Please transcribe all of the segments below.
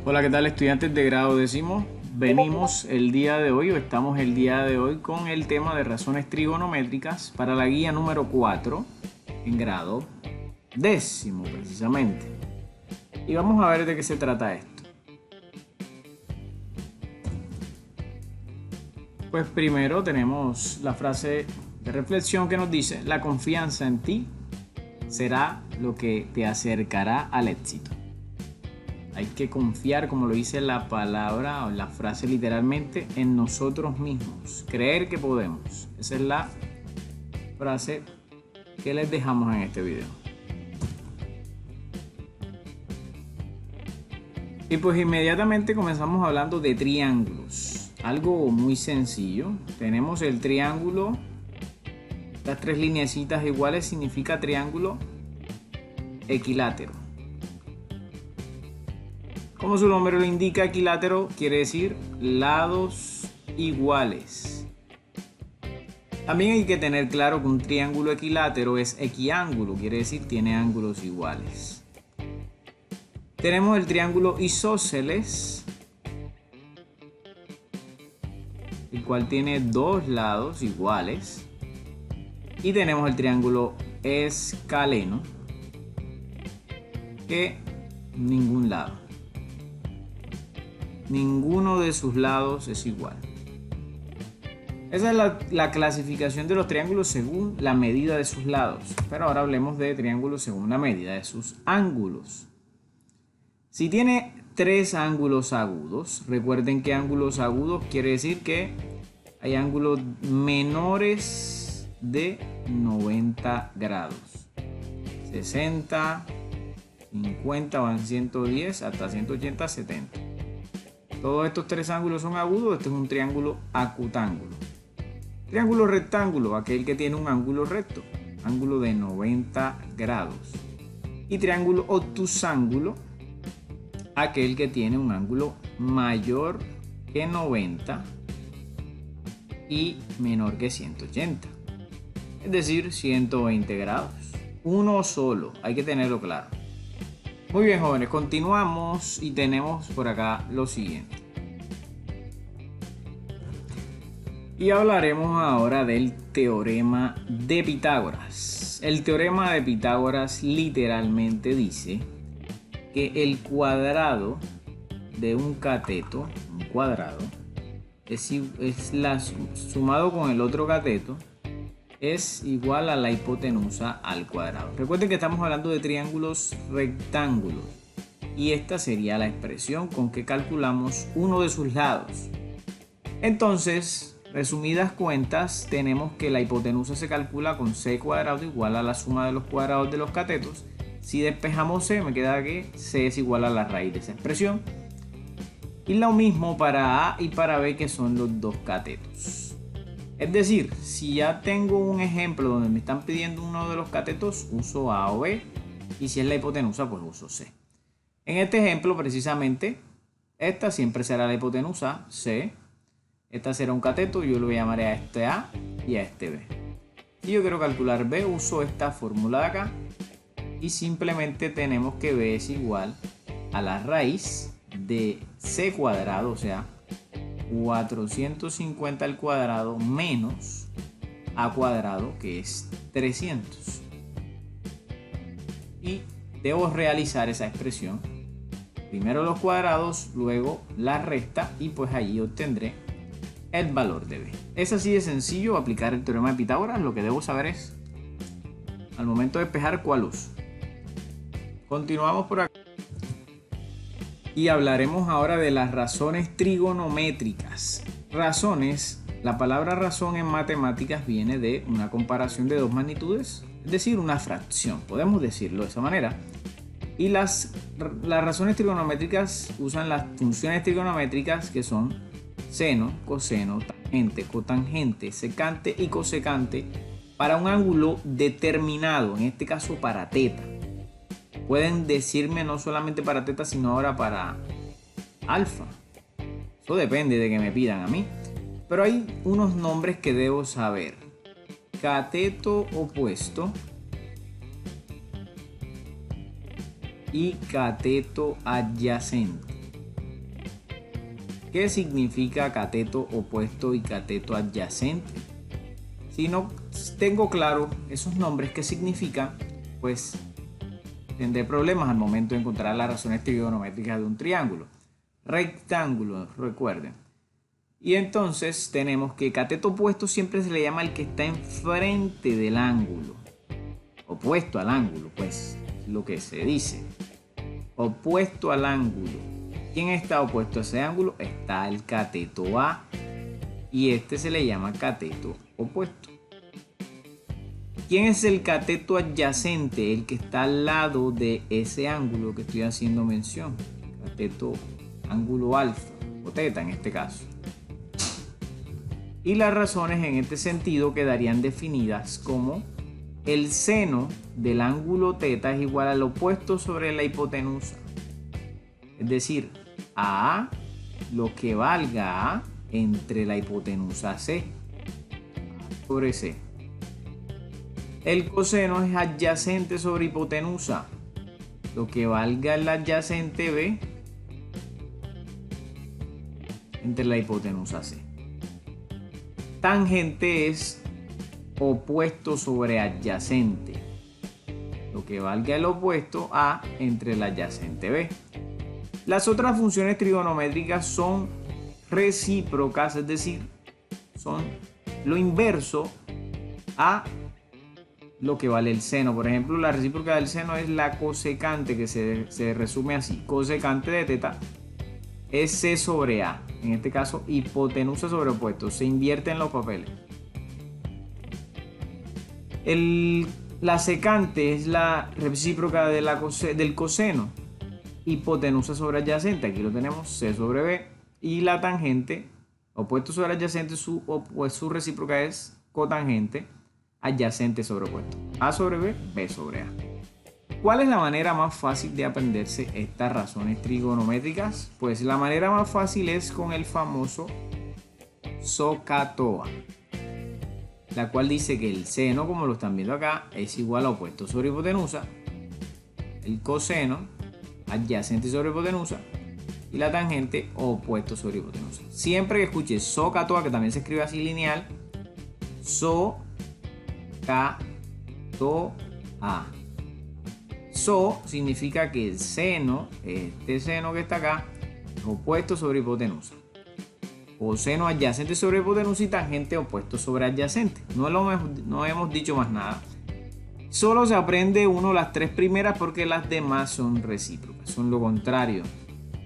Hola, ¿qué tal estudiantes de grado décimo? Venimos el día de hoy o estamos el día de hoy con el tema de razones trigonométricas para la guía número 4 en grado décimo precisamente. Y vamos a ver de qué se trata esto. Pues primero tenemos la frase de reflexión que nos dice: la confianza en ti será lo que te acercará al éxito. Hay que confiar, como lo dice la palabra o la frase literalmente, en nosotros mismos. Creer que podemos. Esa es la frase que les dejamos en este video. Y pues inmediatamente comenzamos hablando de triángulos. Algo muy sencillo. Tenemos el triángulo. Las tres lineecitas iguales significa triángulo equilátero. Como su nombre lo indica, equilátero quiere decir lados iguales. También hay que tener claro que un triángulo equilátero es equiángulo, quiere decir tiene ángulos iguales. Tenemos el triángulo isósceles, el cual tiene dos lados iguales. Y tenemos el triángulo escaleno, que ningún lado. Ninguno de sus lados es igual. Esa es la clasificación de los triángulos según la medida de sus lados. Pero ahora hablemos de triángulos según la medida de sus ángulos. Si tiene tres ángulos agudos, recuerden que ángulos agudos quiere decir que hay ángulos menores de 90 grados. 60, 50 van 110 hasta 180, 70. Todos estos tres ángulos son agudos. Este es un triángulo acutángulo. Triángulo rectángulo, aquel que tiene un ángulo recto, ángulo de 90 grados. Y triángulo obtusángulo, aquel que tiene un ángulo mayor que 90 y menor que 180. Es decir, 120 grados. Uno solo, hay que tenerlo claro. Muy bien, jóvenes, continuamos y tenemos por acá lo siguiente. Y hablaremos ahora del teorema de Pitágoras. El teorema de Pitágoras literalmente dice que el cuadrado de un cateto, un cuadrado, sumado con el otro cateto, es igual a la hipotenusa al cuadrado. Recuerden que estamos hablando de triángulos rectángulos y esta sería la expresión con que calculamos uno de sus lados. Entonces, resumidas cuentas, tenemos que la hipotenusa se calcula con c cuadrado igual a la suma de los cuadrados de los catetos. Si despejamos c, me queda que c es igual a la raíz de esa expresión. Y lo mismo para a y para b, que son los dos catetos. Es decir, si ya tengo un ejemplo donde me están pidiendo uno de los catetos, uso A o B, y si es la hipotenusa, pues uso C. En este ejemplo, precisamente, esta siempre será la hipotenusa, C. Esta será un cateto, yo lo llamaré a este A y a este B. Si yo quiero calcular B, uso esta fórmula de acá, y simplemente tenemos que B es igual a la raíz de C cuadrado, o sea, 450 al cuadrado menos a cuadrado, que es 300. Y debo realizar esa expresión. Primero los cuadrados, luego la resta, y pues allí obtendré el valor de B. Es así de sencillo aplicar el teorema de Pitágoras. Lo que debo saber es, al momento de despejar, cuál uso. Continuamos por acá. Y hablaremos ahora de las razones trigonométricas. Razones, la palabra razón en matemáticas viene de una comparación de dos magnitudes, es decir, una fracción, podemos decirlo de esa manera. Y las razones trigonométricas usan las funciones trigonométricas que son seno, coseno, tangente, cotangente, secante y cosecante para un ángulo determinado, en este caso para teta. Pueden decirme no solamente para teta, sino ahora para alfa. Eso depende de que me pidan a mí. Pero hay unos nombres que debo saber. Cateto opuesto y cateto adyacente. ¿Qué significa cateto opuesto y cateto adyacente? Si no tengo claro esos nombres, qué significan, pues tendré problemas al momento de encontrar las razones trigonométricas de un triángulo. Rectángulo, recuerden. Y entonces tenemos que cateto opuesto siempre se le llama el que está enfrente del ángulo. Opuesto al ángulo, pues, lo que se dice. Opuesto al ángulo. ¿Quién está opuesto a ese ángulo? Está el cateto A. Y este se le llama cateto opuesto. ¿Quién es el cateto adyacente? El que está al lado de ese ángulo que estoy haciendo mención. Cateto ángulo alfa o teta en este caso. Y las razones en este sentido quedarían definidas como el seno del ángulo teta es igual al opuesto sobre la hipotenusa. Es decir, A lo que valga A entre la hipotenusa C sobre C. El coseno es adyacente sobre hipotenusa. Lo que valga el adyacente B entre la hipotenusa C. Tangente es opuesto sobre adyacente. Lo que valga el opuesto A entre el adyacente B. Las otras funciones trigonométricas son recíprocas, es decir, son lo inverso a lo que vale el seno. Por ejemplo, la recíproca del seno es la cosecante, que se resume así. Cosecante de teta es C sobre A. En este caso, hipotenusa sobre opuesto. Se invierte en los papeles. La secante es la recíproca de del coseno. Hipotenusa sobre adyacente. Aquí lo tenemos, C sobre B. Y la tangente, opuesto sobre adyacente, su recíproca es cotangente, adyacente sobre opuesto. A sobre B, B sobre A. ¿Cuál es la manera más fácil de aprenderse estas razones trigonométricas? Pues la manera más fácil es con el famoso SOHCAHTOA, la cual dice que el seno, como lo están viendo acá, es igual a opuesto sobre hipotenusa, el coseno, adyacente sobre hipotenusa, y la tangente, opuesto sobre hipotenusa. Siempre que escuches SOHCAHTOA, que también se escribe así lineal, SOHCAHTOA. So significa que el seno, este seno que está acá, es opuesto sobre hipotenusa. O seno adyacente sobre hipotenusa y tangente opuesto sobre adyacente. No hemos dicho más nada. Solo se aprende uno las tres primeras porque las demás son recíprocas, son lo contrario.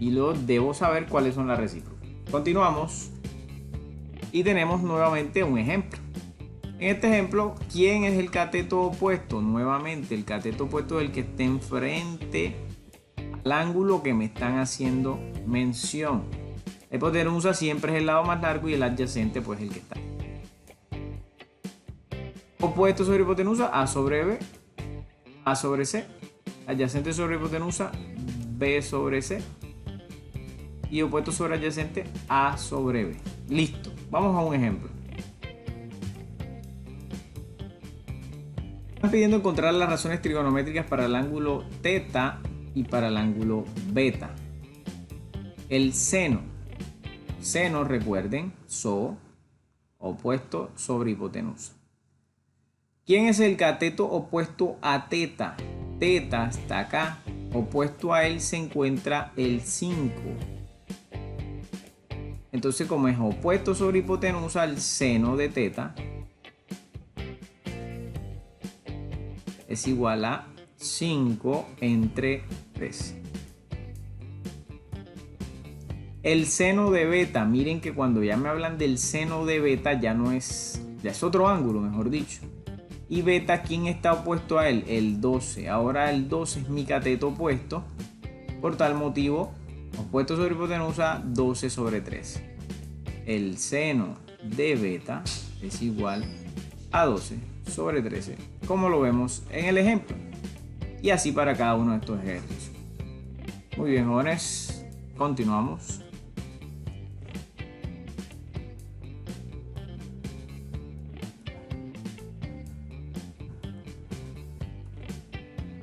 Y luego debo saber cuáles son las recíprocas. Continuamos y tenemos nuevamente un ejemplo. En este ejemplo, ¿quién es el cateto opuesto? Nuevamente, el cateto opuesto es el que está enfrente al ángulo que me están haciendo mención. La hipotenusa siempre es el lado más largo y el adyacente pues el que está. Opuesto sobre hipotenusa, A sobre B, A sobre C. Adyacente sobre hipotenusa, B sobre C. Y opuesto sobre adyacente, A sobre B. Listo, vamos a un ejemplo. Están pidiendo encontrar las razones trigonométricas para el ángulo teta y para el ángulo beta. El seno, recuerden, SO, opuesto sobre hipotenusa. ¿Quién es el cateto opuesto a teta? Teta está acá, opuesto a él se encuentra el 5. Entonces, como es opuesto sobre hipotenusa, el seno de teta es igual a 5 entre 13. El seno de beta, miren que cuando ya me hablan del seno de beta ya es otro ángulo, mejor dicho. Y beta, ¿quién está opuesto a él? El 12. Ahora el 12 es mi cateto opuesto. Por tal motivo, opuesto sobre hipotenusa, 12 sobre 13. El seno de beta es igual a 12 sobre 13, como lo vemos en el ejemplo. Y así para cada uno de estos ejercicios. Muy bien, jóvenes, continuamos.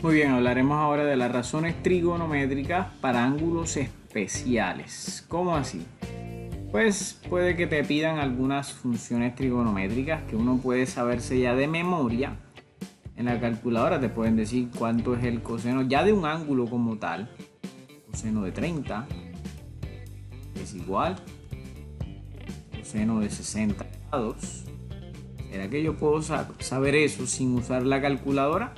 Muy bien, hablaremos ahora de las razones trigonométricas para ángulos especiales. ¿Cómo así? pues puede que te pidan algunas funciones trigonométricas que uno puede saberse ya de memoria. En la calculadora te pueden decir cuánto es el coseno ya de un ángulo como tal. Coseno de 30 es igual coseno de 60 grados. ¿Será que yo puedo saber eso sin usar la calculadora?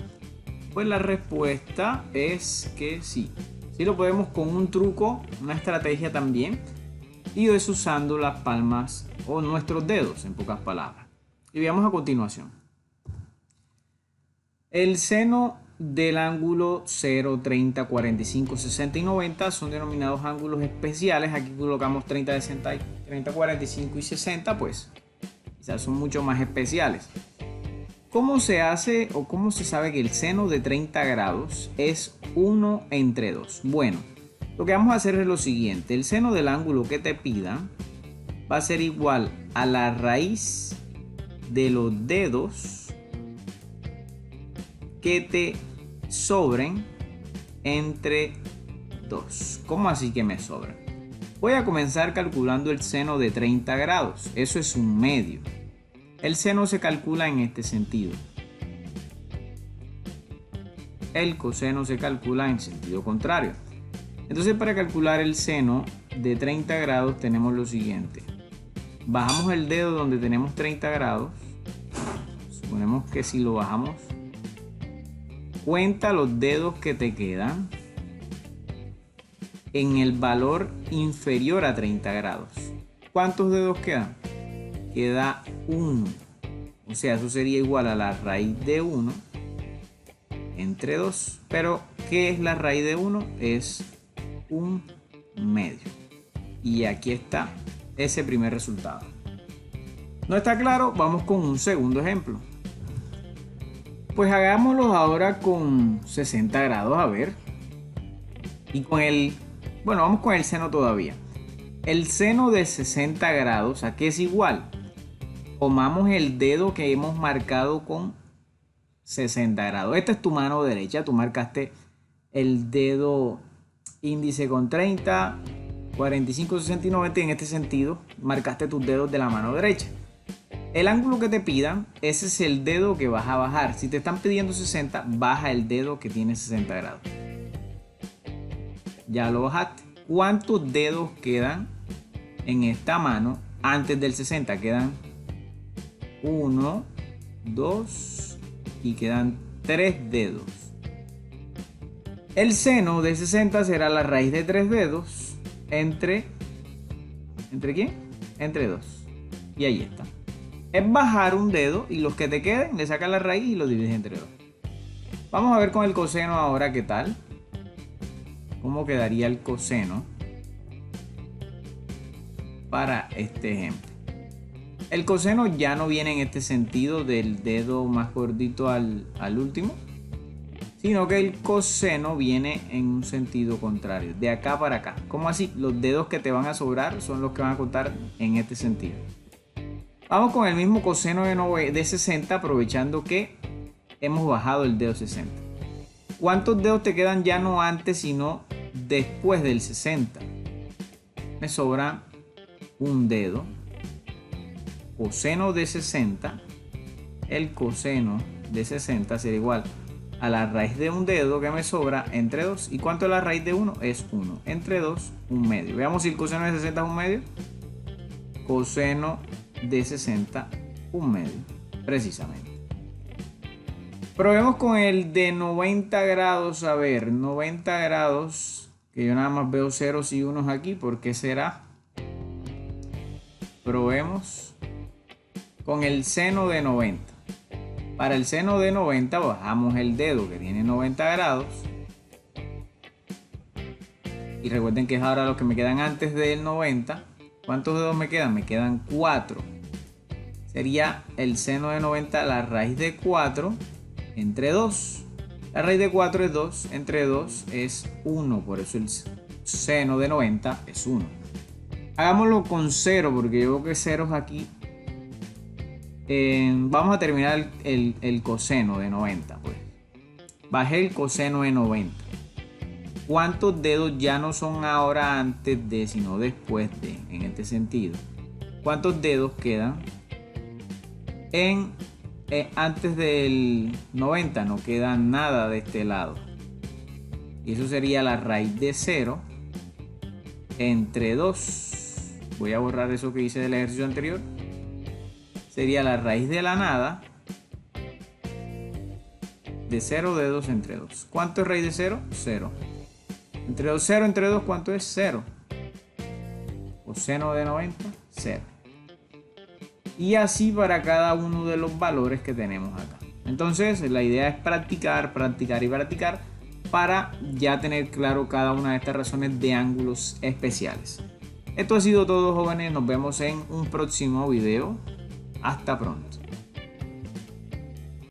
Pues la respuesta es que sí. Sí lo podemos con un truco, una estrategia también. Y es usando las palmas o nuestros dedos, en pocas palabras. Y veamos a continuación. El seno del ángulo 0, 30, 45, 60 y 90 son denominados ángulos especiales. Aquí colocamos 30, 60, 30, 45 y 60, pues quizás son mucho más especiales. ¿Cómo se hace o cómo se sabe que el seno de 30 grados es 1 entre 2? Bueno, lo que vamos a hacer es lo siguiente. El seno del ángulo que te pidan va a ser igual a la raíz de los dedos que te sobren entre 2. ¿Cómo así que me sobran? Voy a comenzar calculando el seno de 30 grados. Eso es un medio. El seno se calcula en este sentido. El coseno se calcula en sentido contrario. Entonces, para calcular el seno de 30 grados tenemos lo siguiente. Bajamos el dedo donde tenemos 30 grados. Suponemos que si lo bajamos, cuenta los dedos que te quedan en el valor inferior a 30 grados. ¿Cuántos dedos quedan? Queda 1. O sea, eso sería igual a la raíz de 1 entre 2. Pero, ¿qué es la raíz de 1? Es un medio. Y aquí está ese primer resultado. ¿No está claro? Vamos con un segundo ejemplo. Pues hagámoslo ahora con 60 grados, a ver. Y con bueno, vamos con el seno todavía. El seno de 60 grados, ¿a qué es igual? Tomamos el dedo que hemos marcado con 60 grados. Esta es tu mano derecha. Tú marcaste el dedo índice con 30, 45, 60 y 90. Y en este sentido, marcaste tus dedos de la mano derecha. El ángulo que te pidan, ese es el dedo que vas a bajar. Si te están pidiendo 60, baja el dedo que tiene 60 grados. Ya lo bajaste. ¿Cuántos dedos quedan en esta mano antes del 60? Quedan 1, 2 y quedan 3 dedos. El seno de 60 será la raíz de 3 dedos ¿entre quién? Entre 2. Y ahí está. Es bajar un dedo y los que te queden le sacas la raíz y lo divides entre 2. Vamos a ver con el coseno ahora qué tal. ¿Cómo quedaría el coseno para este ejemplo? El coseno ya no viene en este sentido del dedo más gordito al último, sino que el coseno viene en un sentido contrario, de acá para acá. ¿Cómo así? Los dedos que te van a sobrar son los que van a contar en este sentido. Vamos con el mismo coseno de 60, aprovechando que hemos bajado el dedo 60. ¿Cuántos dedos te quedan ya no antes, sino después del 60? Me sobra un dedo. Coseno de 60. El coseno de 60 será igual a la raíz de un dedo que me sobra entre 2. ¿Y cuánto es la raíz de 1? Es 1. Entre 2, un medio. Veamos si el coseno de 60 es un medio. Coseno de 60, un medio, precisamente. Probemos con el de 90 grados. A ver, 90 grados, que yo nada más veo ceros y unos aquí. ¿Por qué será? Probemos con el seno de 90. Para el seno de 90 bajamos el dedo que tiene 90 grados. Y recuerden que es ahora lo que me quedan antes del 90. ¿Cuántos dedos me quedan? Me quedan 4. Sería el seno de 90 la raíz de 4 entre 2. La raíz de 4 es 2, entre 2 es 1. Por eso el seno de 90 es 1. Hagámoslo con 0 porque yo veo que ceros aquí. Vamos a terminar el coseno de 90. Pues. Bajé el coseno de 90. ¿cuántos dedos ya no son ahora antes de, sino después de? En este sentido, ¿cuántos dedos quedan antes del 90? No queda nada de este lado. Y eso sería la raíz de 0 entre 2. Voy a borrar eso que hice del ejercicio anterior. Sería la raíz de la nada de 0 dedos entre 2. ¿Cuánto es raíz de 0? 0. Entre 2, 0 entre 2, ¿cuánto es? 0. Coseno de 90, 0. Y así para cada uno de los valores que tenemos acá. Entonces la idea es practicar, practicar y practicar para ya tener claro cada una de estas razones de ángulos especiales. Esto ha sido todo, jóvenes. Nos vemos en un próximo video. Hasta pronto.